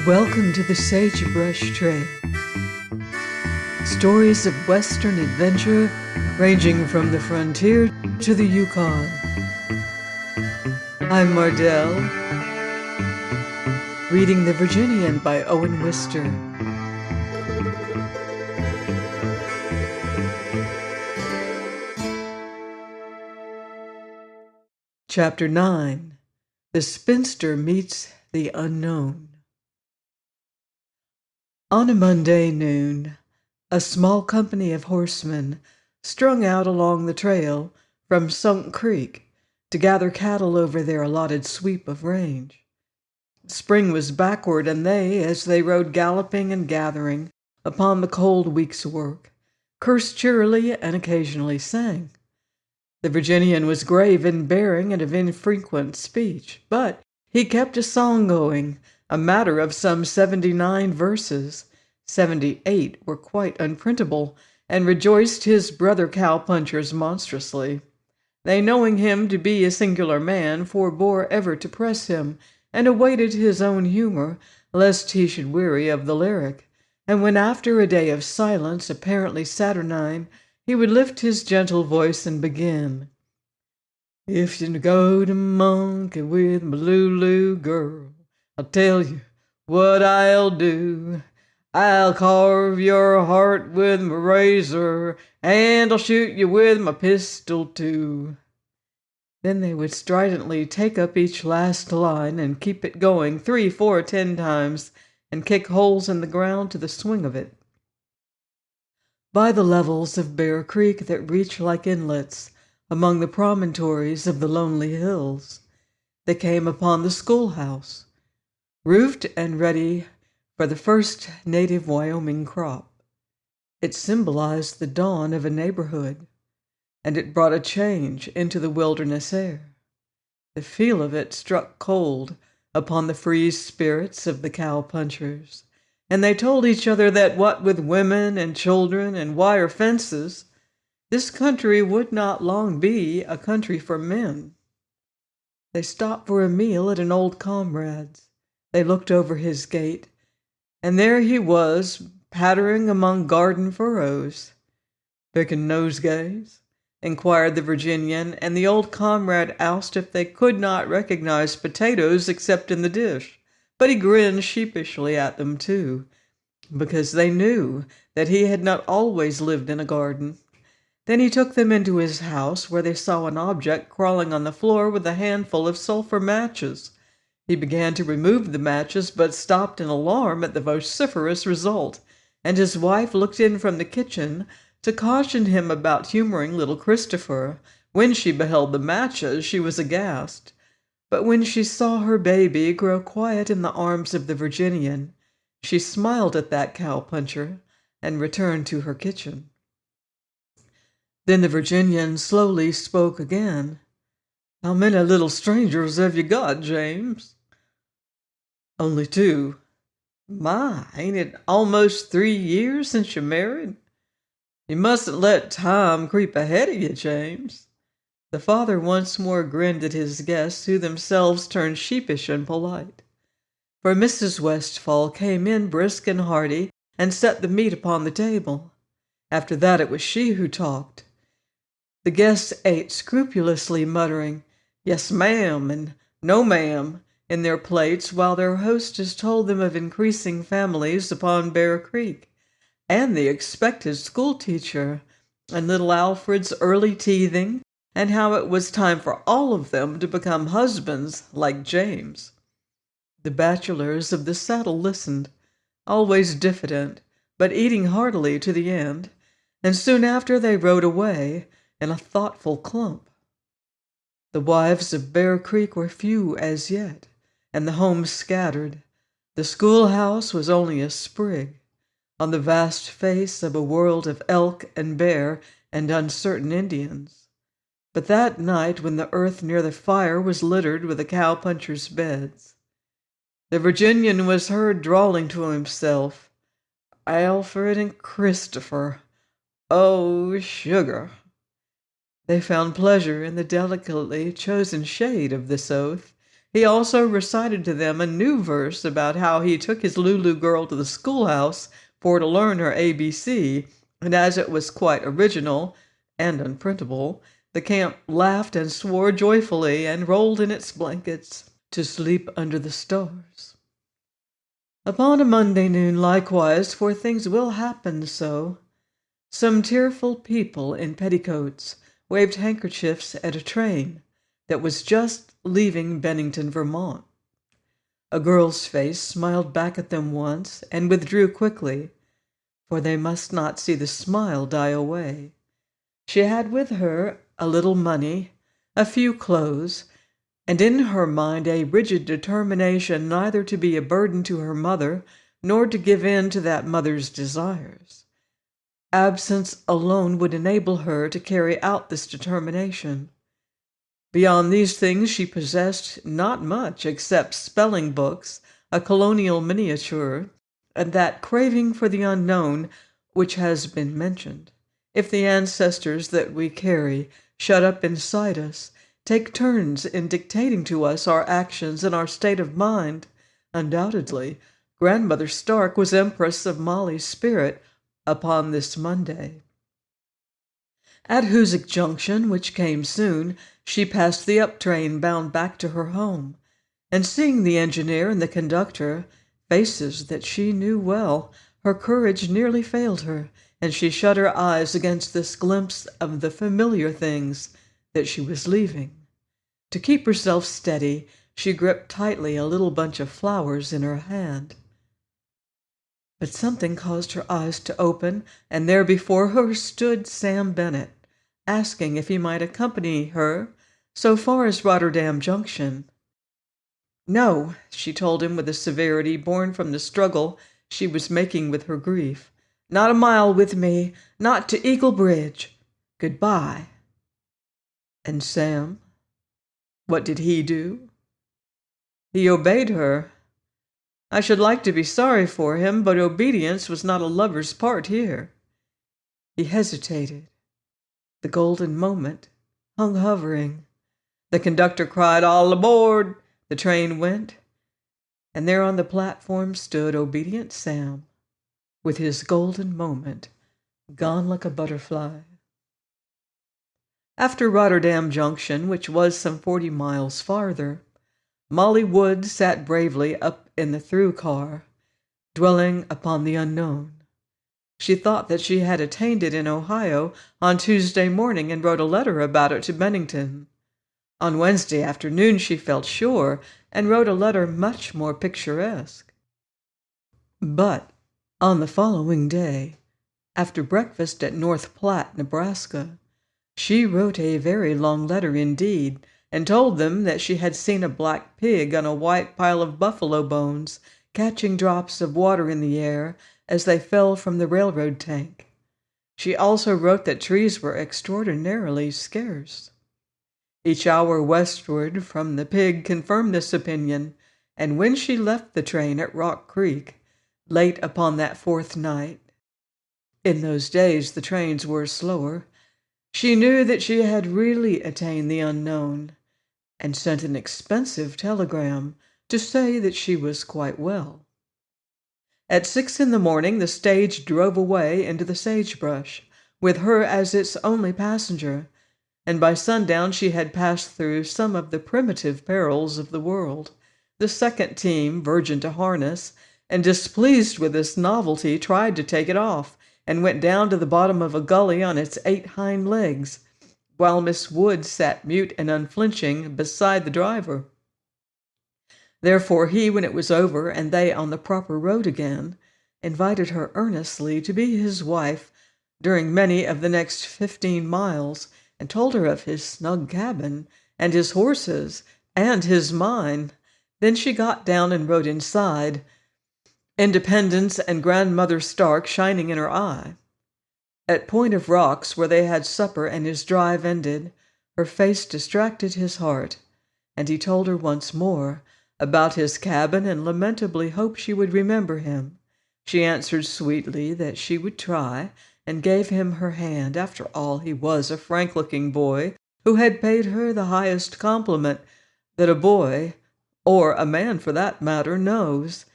Welcome to the Sagebrush Trail. Stories of Western adventure ranging from the frontier to the Yukon. I'm Mardell, reading The Virginian by Owen Wister. Chapter 9. The Spinster Meets the Unknown. On a Monday noon, a small company of horsemen strung out along the trail from Sunk Creek to gather cattle over their allotted sweep of range. Spring was backward, and they, as they rode galloping and gathering upon the cold week's work, cursed cheerily and occasionally sang. The Virginian was grave in bearing and of infrequent speech, but he kept a song going, a matter of some 79 verses. 78 were quite unprintable, and rejoiced his brother cowpunchers monstrously. They, knowing him to be a singular man, forbore ever to press him, and awaited his own humor, lest he should weary of the lyric. And when after a day of silence, apparently saturnine, he would lift his gentle voice and begin, "If you go to monkey with my Lulu girl, I'll tell you what I'll do. I'll carve your heart with my razor, and I'll shoot you with my pistol too." Then they would stridently take up each last line and keep it going 3, 4, 10 times, and kick holes in the ground to the swing of it. By the levels of Bear Creek that reach like inlets among the promontories of the lonely hills, they came upon the schoolhouse, roofed and ready for the first native Wyoming crop. It symbolized the dawn of a neighborhood, and it brought a change into the wilderness air. The feel of it struck cold upon the free spirits of the cowpunchers, and they told each other that what with women and children and wire fences, this country would not long be a country for men. They stopped for a meal at an old comrade's. They looked over his gate, and there he was, pattering among garden furrows. "Picking nosegays?" inquired the Virginian, and the old comrade asked if they could not recognize potatoes except in the dish, but he grinned sheepishly at them too, because they knew that he had not always lived in a garden. Then he took them into his house, where they saw an object crawling on the floor with a handful of sulphur matches. He began to remove the matches, but stopped in alarm at the vociferous result, and his wife looked in from the kitchen to caution him about humoring little Christopher. When she beheld the matches, she was aghast, but when she saw her baby grow quiet in the arms of the Virginian, she smiled at that cowpuncher and returned to her kitchen. Then the Virginian slowly spoke again. "How many little strangers have you got, James?" "Only 2. "My, ain't it almost 3 years since you married? You mustn't let time creep ahead of you, James." The father once more grinned at his guests, who themselves turned sheepish and polite. For Mrs. Westfall came in brisk and hearty and set the meat upon the table. After that it was she who talked. The guests ate scrupulously, muttering "Yes, ma'am," and "No, ma'am," in their plates, while their hostess told them of increasing families upon Bear Creek, and the expected schoolteacher, and little Alfred's early teething, and how it was time for all of them to become husbands like James. The bachelors of the saddle listened, always diffident, but eating heartily to the end, and soon after they rode away in a thoughtful clump. The wives of Bear Creek were few as yet, and the homes scattered. The schoolhouse was only a sprig on the vast face of a world of elk and bear and uncertain Indians. But that night, when the earth near the fire was littered with the cowpunchers' beds, the Virginian was heard drawling to himself, "Alfred and Christopher, oh, sugar." They found pleasure in the delicately chosen shade of this oath, He also recited to them a new verse about how he took his Lulu girl to the schoolhouse for to learn her ABC, and as it was quite original and unprintable, the camp laughed and swore joyfully and rolled in its blankets to sleep under the stars. Upon a Monday noon likewise, for things will happen so, some tearful people in petticoats waved handkerchiefs at a train that was just leaving Bennington, Vermont. A girl's face smiled back at them once and withdrew quickly, for they must not see the smile die away. She had with her a little money, a few clothes, and in her mind a rigid determination neither to be a burden to her mother nor to give in to that mother's desires. Absence alone would enable her to carry out this determination. Beyond these things she possessed not much except spelling books, a colonial miniature, and that craving for the unknown which has been mentioned. If the ancestors that we carry, shut up inside us, take turns in dictating to us our actions and our state of mind, undoubtedly Grandmother Stark was Empress of Molly's spirit upon this Monday. At Hoosick Junction, which came soon, she passed the up train bound back to her home, and seeing the engineer and the conductor, faces that she knew well, her courage nearly failed her, and she shut her eyes against this glimpse of the familiar things that she was leaving. To keep herself steady, she gripped tightly a little bunch of flowers in her hand. But something caused her eyes to open, and there before her stood Sam Bennett, asking if he might accompany her so far as Rotterdam Junction. No, she told him with a severity born from the struggle she was making with her grief. Not a mile with me, not to Eagle Bridge. Goodbye. And Sam, what did he do? He obeyed her. I should like to be sorry for him, but obedience was not a lover's part here. He hesitated. The golden moment hung hovering. The conductor cried, "All aboard!" The train went, and there on the platform stood obedient Sam, with his golden moment gone like a butterfly. After Rotterdam Junction, which was some 40 miles farther, Molly Wood sat bravely up in the through car, dwelling upon the unknown. She thought that she had attained it in Ohio on Tuesday morning and wrote a letter about it to Bennington. On Wednesday afternoon she felt sure and wrote a letter much more picturesque. But on the following day, after breakfast at North Platte, Nebraska, she wrote a very long letter indeed, and told them that she had seen a black pig on a white pile of buffalo bones, catching drops of water in the air as they fell from the railroad tank. She also wrote that trees were extraordinarily scarce. Each hour westward from the pig confirmed this opinion, and when she left the train at Rock Creek, late upon that fourth night, in those days the trains were slower, she knew that she had really attained the unknown, and sent an expensive telegram to say that she was quite well. At 6 in the morning the stage drove away into the sagebrush, with her as its only passenger, and by sundown she had passed through some of the primitive perils of the world. The second team, virgin to harness, and displeased with this novelty, tried to take it off, and went down to the bottom of a gully on its 8 hind legs, while Miss Wood sat mute and unflinching beside the driver. Therefore he, when it was over and they on the proper road again, invited her earnestly to be his wife during many of the next 15 miles, and told her of his snug cabin, and his horses, and his mine. Then she got down and rode inside, Independence and Grandmother Stark shining in her eye. At Point of Rocks, where they had supper and his drive ended, her face distracted his heart, and he told her once more about his cabin and lamentably hoped she would remember him. She answered sweetly that she would try, and gave him her hand. After all, he was a frank-looking boy who had paid her the highest compliment that a boy or a man for that matter, knows,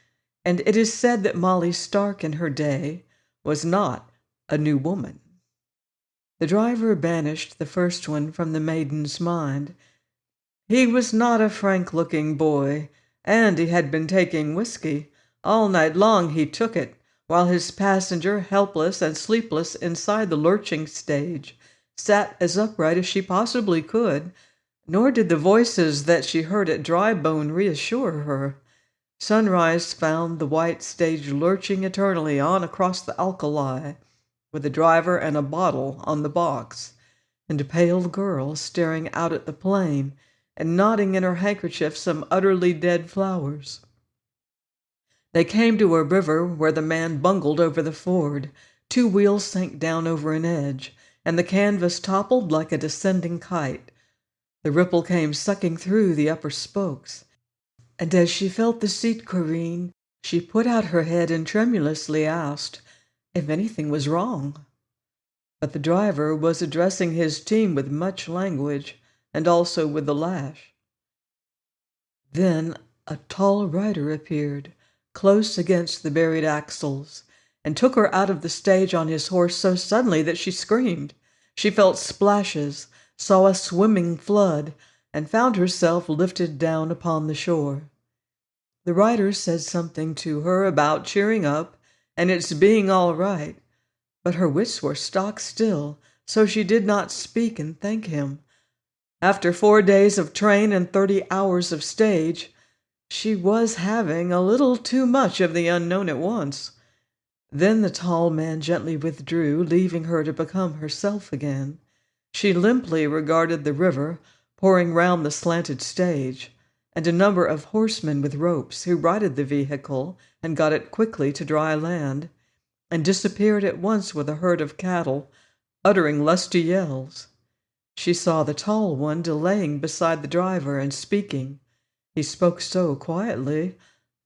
and it is said that Molly Stark in her day was not a new woman. The driver banished the first one from the maiden's mind. He was not a frank-looking boy, and he had been taking whiskey. All night long he took it, while his passenger, helpless and sleepless inside the lurching stage, sat as upright as she possibly could, nor did the voices that she heard at Drybone reassure her. Sunrise found the white stage lurching eternally on across the alkali, with a driver and a bottle on the box, and a pale girl staring out at the plain and knotting in her handkerchief some utterly dead flowers. They came to a river where the man bungled over the ford. 2 wheels sank down over an edge, and the canvas toppled like a descending kite. The ripple came sucking through the upper spokes, and as she felt the seat careen, she put out her head and tremulously asked if anything was wrong. But the driver was addressing his team with much language, and also with the lash. Then a tall rider appeared, close against the buried axles, and took her out of the stage on his horse so suddenly that she screamed. She felt splashes, saw a swimming flood, and found herself lifted down upon the shore. The rider said something to her about cheering up and its being all right, but her wits were stock still, so she did not speak and thank him. After 4 days of train and 30 hours of stage, she was having a little too much of the unknown at once. Then the tall man gently withdrew, leaving her to become herself again. She limply regarded the river pouring round the slanted stage, and a number of horsemen with ropes who righted the vehicle and got it quickly to dry land, and disappeared at once with a herd of cattle, uttering lusty yells. She saw the tall one delaying beside the driver and speaking. He spoke so quietly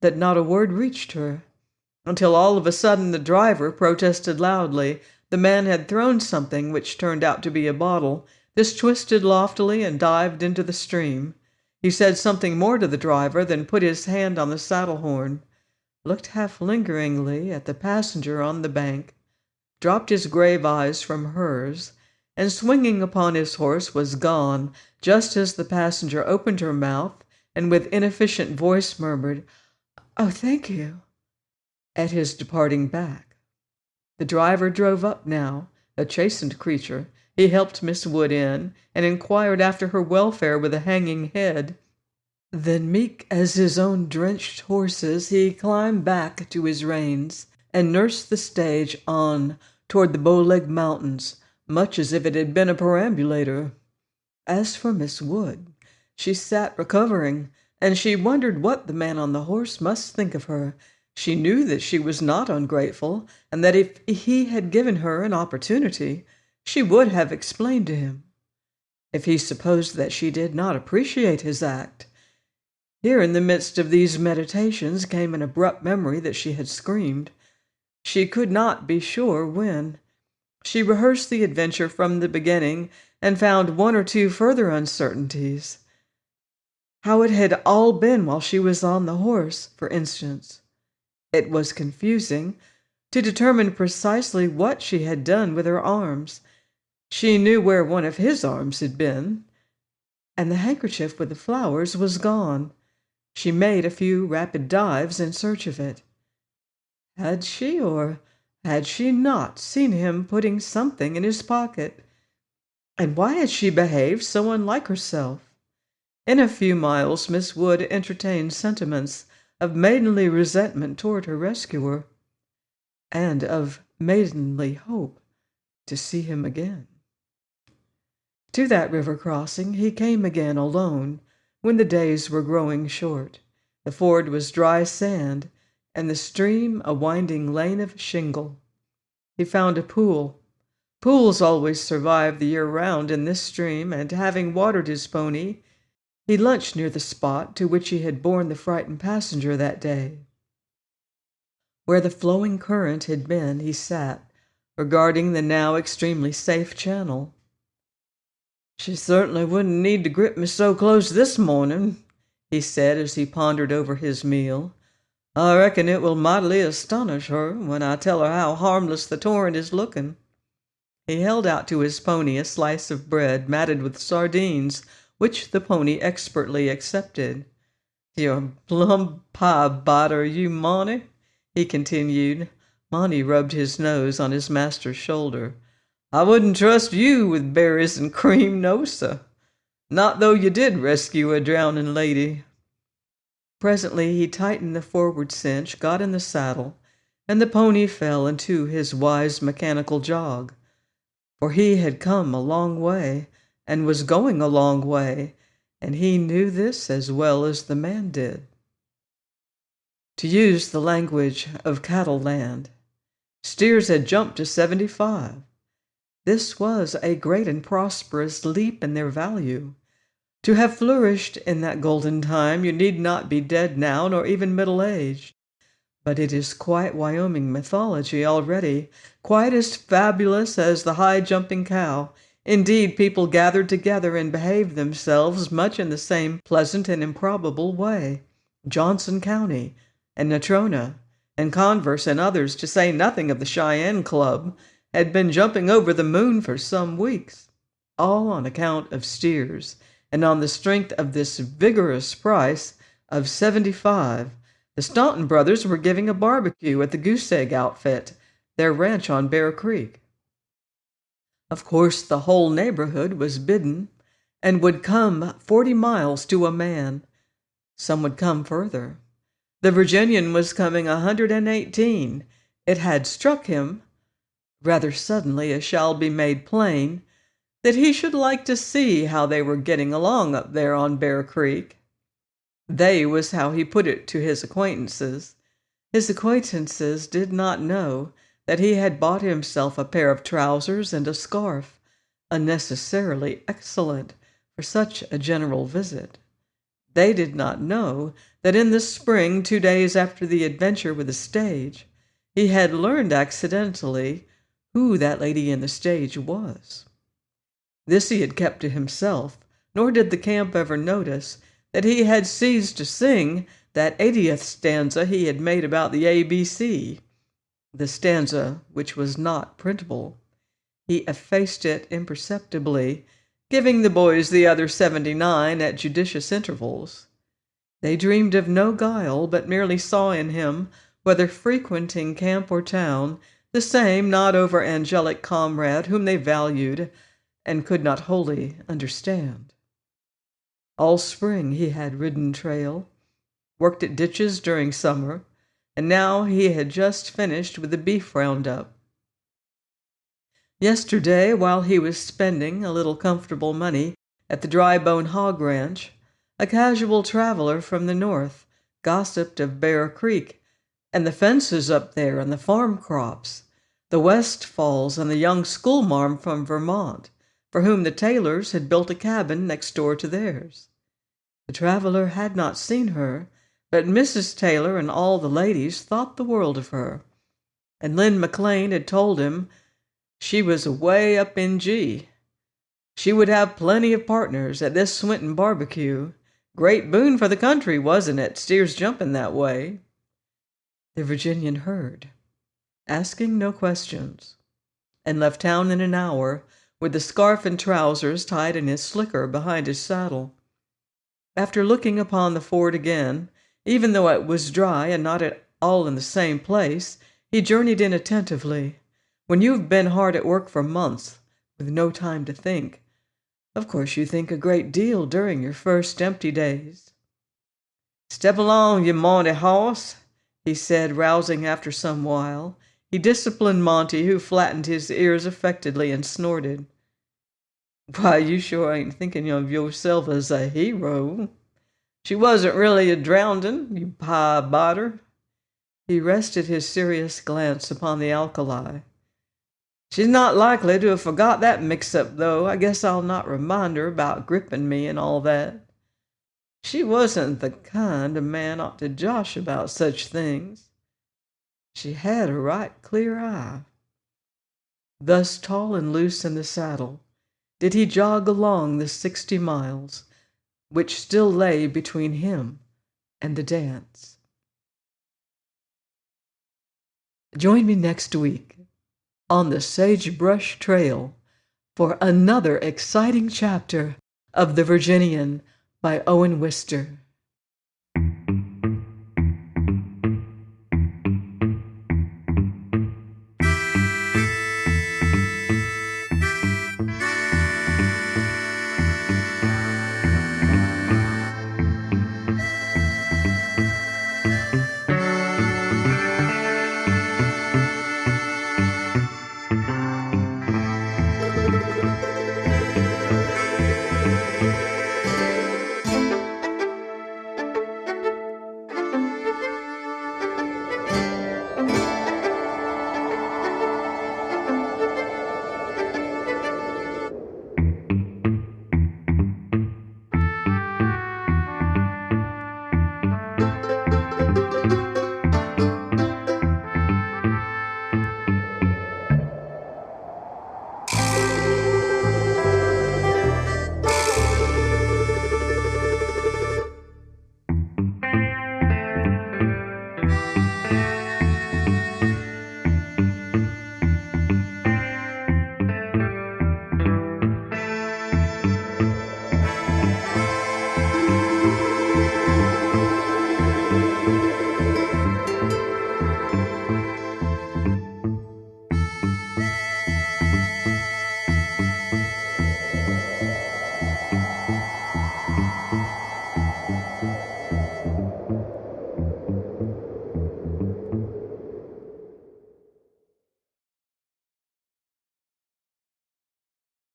that not a word reached her, until all of a sudden the driver protested loudly. The man had thrown something which turned out to be a bottle. This twisted loftily and dived into the stream. He said something more to the driver, then put his hand on the saddle horn, looked half lingeringly at the passenger on the bank, dropped his grave eyes from hers, and swinging upon his horse was gone, just as the passenger opened her mouth and with inefficient voice murmured, "Oh, thank you," at his departing back. The driver drove up now, a chastened creature. He helped Miss Wood in, and inquired after her welfare with a hanging head. Then, meek as his own drenched horses, he climbed back to his reins and nursed the stage on toward the Bowleg Mountains, much as if it had been a perambulator. As for Miss Wood, she sat recovering, and she wondered what the man on the horse must think of her. She knew that she was not ungrateful, and that if he had given her an opportunity, she would have explained to him. If he supposed that she did not appreciate his act. Here in the midst of these meditations came an abrupt memory that she had screamed. She could not be sure when. She rehearsed the adventure from the beginning and found 1 or 2 further uncertainties. How it had all been while she was on the horse, for instance. It was confusing to determine precisely what she had done with her arms. She knew where one of his arms had been, and the handkerchief with the flowers was gone. She made a few rapid dives in search of it. Had she or had she not seen him putting something in his pocket? And why had she behaved so unlike herself? In a few miles, Miss Wood entertained sentiments of maidenly resentment toward her rescuer, and of maidenly hope to see him again. To that river crossing he came again alone, when the days were growing short. The ford was dry sand, and the stream a winding lane of shingle. He found a pool. Pools always survive the year round in this stream, and having watered his pony, he lunched near the spot to which he had borne the frightened passenger that day. Where the flowing current had been, he sat, regarding the now extremely safe channel. "She certainly wouldn't need to grip me so close this morning," he said as he pondered over his meal. "I reckon it will mightily astonish her when I tell her how harmless the torrent is looking." He held out to his pony a slice of bread matted with sardines, which the pony expertly accepted. "You're plumb pie biter, you Monty," he continued. Monty rubbed his nose on his master's shoulder. "I wouldn't trust you with berries and cream, no, sir. Not though you did rescue a drowning lady." Presently he tightened the forward cinch, got in the saddle, and the pony fell into his wise mechanical jog. For he had come a long way, and was going a long way, and he knew this as well as the man did. To use the language of cattle land, steers had jumped to 75. This was a great and prosperous leap in their value. To have flourished in that golden time, you need not be dead now, nor even middle-aged. But it is quite Wyoming mythology already, quite as fabulous as the high-jumping cow. Indeed, people gathered together and behaved themselves much in the same pleasant and improbable way. Johnson County, and Natrona, and Converse, and others, to say nothing of the Cheyenne Club, had been jumping over the moon for some weeks, all on account of steers, and on the strength of this vigorous price of 75. The Staunton brothers were giving a barbecue at the Goose Egg outfit, their ranch on Bear Creek. Of course, the whole neighborhood was bidden, and would come 40 miles to a man. Some would come further. The Virginian was coming 118. It had struck him, rather suddenly, as shall be made plain, that he should like to see how they were getting along up there on Bear Creek. "They" was how he put it to his acquaintances. His acquaintances did not know that he had bought himself a pair of trousers and a scarf, unnecessarily excellent for such a general visit. They did not know that in the spring, 2 days after the adventure with the stage, he had learned accidentally who that lady in the stage was. This he had kept to himself, nor did the camp ever notice that he had ceased to sing that 80th stanza he had made about the ABC, the stanza which was not printable. He effaced it imperceptibly, giving the boys the other 79 at judicious intervals. They dreamed of no guile, but merely saw in him, whether frequenting camp or town, the same not over-angelic comrade whom they valued and could not wholly understand. All spring he had ridden trail, worked at ditches during summer, and now he had just finished with the beef roundup. Yesterday, while he was spending a little comfortable money at the Dry Bone Hog Ranch, a casual traveler from the north gossiped of Bear Creek and the fences up there and the farm crops, the Westfalls and the young Schoolmarm from Vermont, for whom the Taylors had built a cabin next door to theirs. The traveler had not seen her, but Mrs. Taylor and all the ladies thought the world of her, and Lynn McLean had told him she was away up in G. She would have plenty of partners at this Swinton barbecue. Great boon for the country, wasn't it, steers jumping that way? The Virginian heard, asking no questions, and left town in an hour with the scarf and trousers tied in his slicker behind his saddle. After looking upon the ford again, even though it was dry and not at all in the same place, he journeyed in attentively. When you've been hard at work for months, with no time to think, of course you think a great deal during your first empty days. "Step along, you Monty hoss," he said, rousing after some while. He disciplined Monty, who flattened his ears affectedly and snorted. "Why, you sure ain't thinking of yourself as a hero. She wasn't really a drowndin', you pie biter." He rested his serious glance upon the alkali. "She's not likely to have forgot that mix-up, though. I guess I'll not remind her about gripping me and all that. She wasn't the kind a man ought to josh about such things. She had a right clear eye." Thus tall and loose in the saddle did he jog along the 60 miles, which still lay between him and the dance. Join me next week on the Sagebrush Trail for another exciting chapter of The Virginian by Owen Wister.